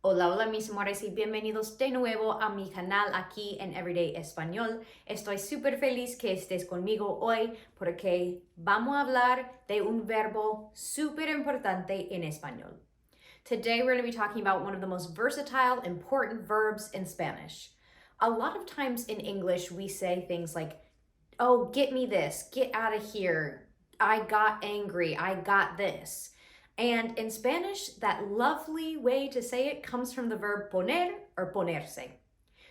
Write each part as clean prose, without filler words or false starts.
Hola, hola mis amores y bienvenidos de nuevo a mi canal aquí en Everyday Español. Estoy súper feliz que estés conmigo hoy porque vamos a hablar de un verbo súper importante en español. Today we're going to be talking about one of the most versatile, important verbs in Spanish. A lot of times in English we say things like, oh, get me this, get out of here, I got angry, I got this. And in Spanish, that lovely way to say it comes from the verb poner or ponerse.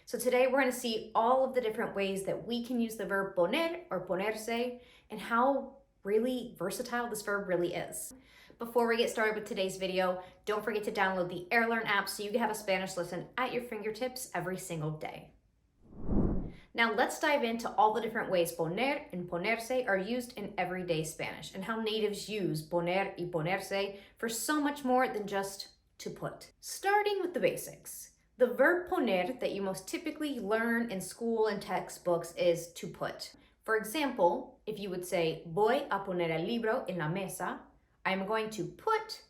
So today we're going to see all of the different ways that we can use the verb poner or ponerse and how really versatile this verb really is. Before we get started with today's video, don't forget to download the AirLearn app so you can have a Spanish lesson at your fingertips every single day. Now let's dive into all the different ways poner and ponerse are used in everyday Spanish and how natives use poner y ponerse for so much more than just to put. Starting with the basics. The verb poner that you most typically learn in school and textbooks is to put. For example, if you would say, voy a poner el libro en la mesa, I'm going to put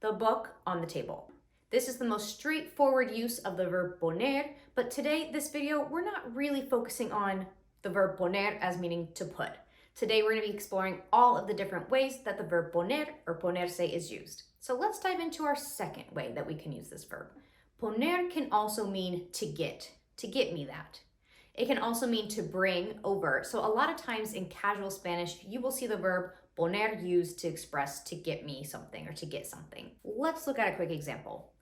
the book on the table. This is the most straightforward use of the verb poner, but today, this video, we're not really focusing on the verb poner as meaning to put. Today, we're going to be exploring all of the different ways that the verb poner or ponerse is used. So let's dive into our second way that we can use this verb. Poner can also mean to get me that. It can also mean to bring over. So a lot of times in casual Spanish, you will see the verb poner used to express to get me something or to get something. Let's look at a quick example.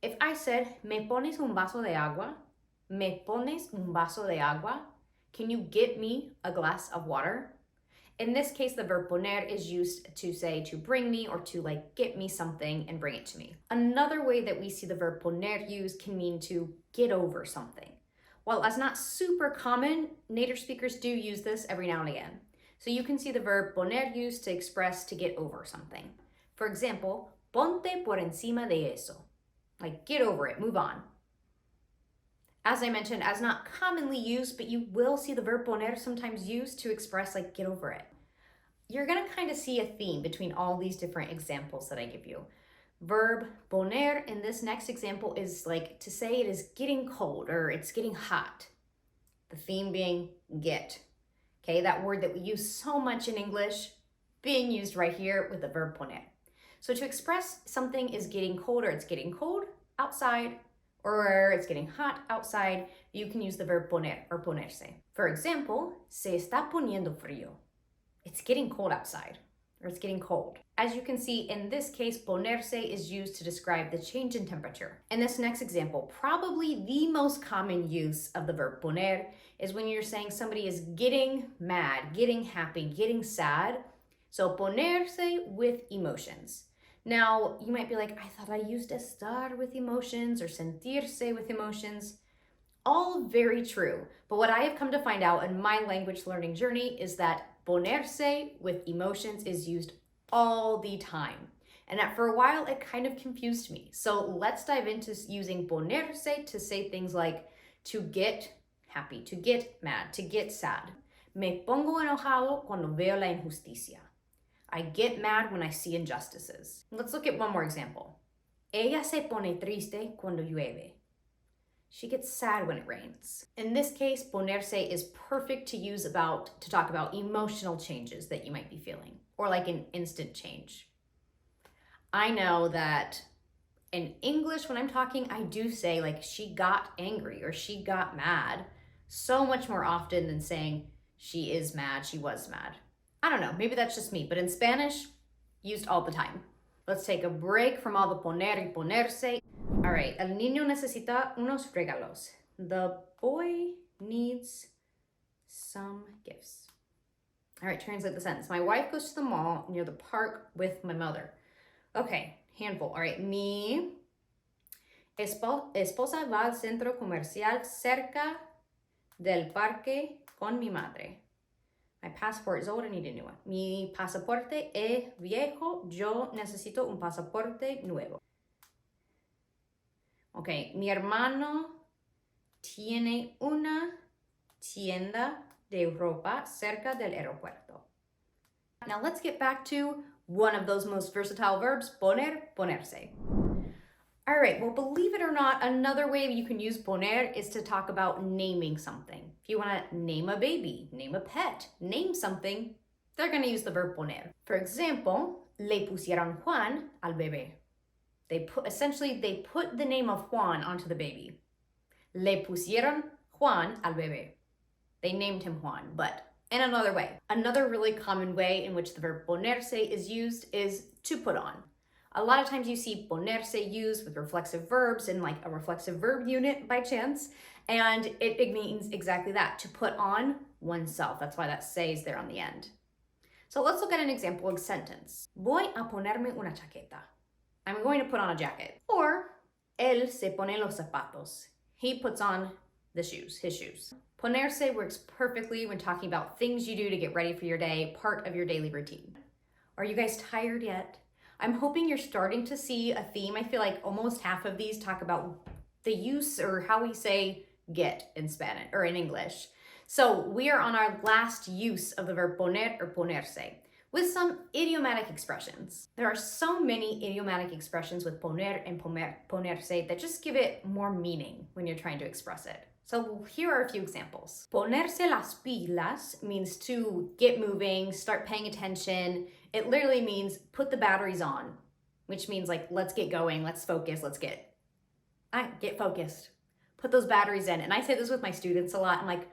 If I said, me pones un vaso de agua, me pones un vaso de agua, can you get me a glass of water? In this case, the verb poner is used to say to bring me or to get me something and bring it to me. Another way that we see the verb poner used can mean to get over something. While that's not super common, native speakers do use this every now and again. So you can see the verb poner used to express to get over something. For example, ponte por encima de eso. Get over it, move on. As I mentioned, as not commonly used, but you will see the verb poner sometimes used to express get over it. You're gonna kind of see a theme between all these different examples that I give you. Verb poner in this next example is to say it is getting cold or it's getting hot. The theme being get. Okay, that word that we use so much in English being used right here with the verb poner. So to express something is getting cold or it's getting cold outside or it's getting hot outside, you can use the verb poner or ponerse. For example, se está poniendo frío. It's getting cold outside or it's getting cold. As you can see, in this case, ponerse is used to describe the change in temperature. In this next example, probably the most common use of the verb poner is when you're saying somebody is getting mad, getting happy, getting sad. So ponerse with emotions. Now, you might be like, I thought I used estar with emotions or sentirse with emotions. All very true. But what I have come to find out in my language learning journey is that ponerse with emotions is used all the time. And that for a while, it kind of confused me. So let's dive into using ponerse to say things like to get happy, to get mad, to get sad. Me pongo enojado cuando veo la injusticia. I get mad when I see injustices. Let's look at one more example. Ella se pone triste cuando llueve. She gets sad when it rains. In this case, ponerse is perfect to use to talk about emotional changes that you might be feeling, or an instant change. I know that in English, when I'm talking, I do say she got angry or she got mad so much more often than saying she is mad, she was mad. I don't know, maybe that's just me, but in Spanish, used all the time. Let's take a break from all the poner y ponerse. All right, el niño necesita unos regalos. The boy needs some gifts. All right, translate the sentence. My wife goes to the mall near the park with my mother. Okay, handful. All right, mi esposa va al centro comercial cerca del parque con mi madre. My passport is old, I need a new one. Mi pasaporte es viejo, yo necesito un pasaporte nuevo. Okay, mi hermano tiene una tienda de ropa cerca del aeropuerto. Now let's get back to one of those most versatile verbs, poner, ponerse. All right, well, believe it or not, another way you can use poner is to talk about naming something. If you want to name a baby, name a pet, name something, they're going to use the verb poner. For example, le pusieron Juan al bebé. Essentially, they put the name of Juan onto the baby. Le pusieron Juan al bebé. They named him Juan, but in another way. Another really common way in which the verb ponerse is used is to put on. A lot of times you see ponerse used with reflexive verbs in like a reflexive verb unit by chance, and it means exactly that, to put on oneself. That's why that se is there on the end. So let's look at an example sentence. Voy a ponerme una chaqueta. I'm going to put on a jacket. Or, él se pone los zapatos. He puts on the shoes, his shoes. Ponerse works perfectly when talking about things you do to get ready for your day, part of your daily routine. Are you guys tired yet? I'm hoping you're starting to see a theme. I feel like almost half of these talk about the use or how we say get in Spanish or in English. So we are on our last use of the verb poner or ponerse with some idiomatic expressions. There are so many idiomatic expressions with poner and ponerse that just give it more meaning when you're trying to express it. So here are a few examples. Ponerse las pilas means to get moving, start paying attention. It literally means put the batteries on, which means like, let's get going, let's focus, get focused. Put those batteries in. And I say this with my students a lot. I'm like,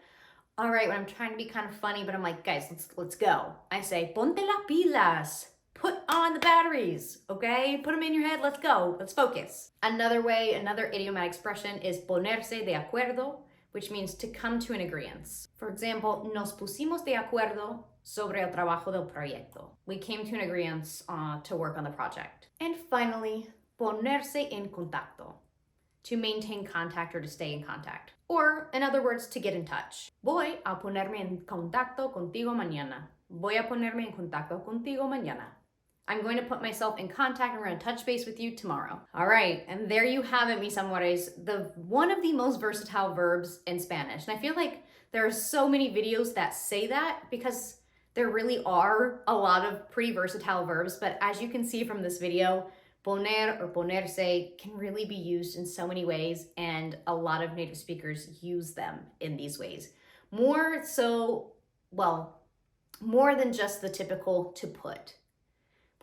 all right, when I'm trying to be kind of funny, but I'm like, guys, let's go. I say, ponte las pilas. Put on the batteries, okay? Put them in your head, let's go, let's focus. Another idiomatic expression is ponerse de acuerdo, which means to come to an agreement. For example, nos pusimos de acuerdo sobre el trabajo del proyecto. We came to an agreement to work on the project. And finally, ponerse en contacto, to maintain contact or to stay in contact. Or, in other words, to get in touch. Voy a ponerme en contacto contigo mañana. Voy a ponerme en contacto contigo mañana. I'm going to put myself in contact and we're going to touch base with you tomorrow. All right, and there you have it, mis amores, one of the most versatile verbs in Spanish. And I feel like there are so many videos that say that because there really are a lot of pretty versatile verbs, but as you can see from this video, poner or ponerse can really be used in so many ways, and a lot of native speakers use them in these ways. More than just the typical to put.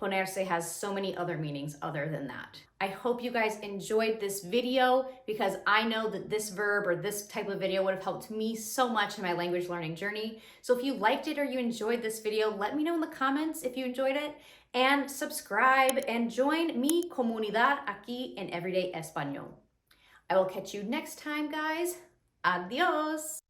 Ponerse has so many other meanings other than that. I hope you guys enjoyed this video because I know that this verb or this type of video would have helped me so much in my language learning journey. So if you liked it or you enjoyed this video, let me know in the comments if you enjoyed it, and subscribe and join mi comunidad aquí en Everyday Español. I will catch you next time, guys. Adios.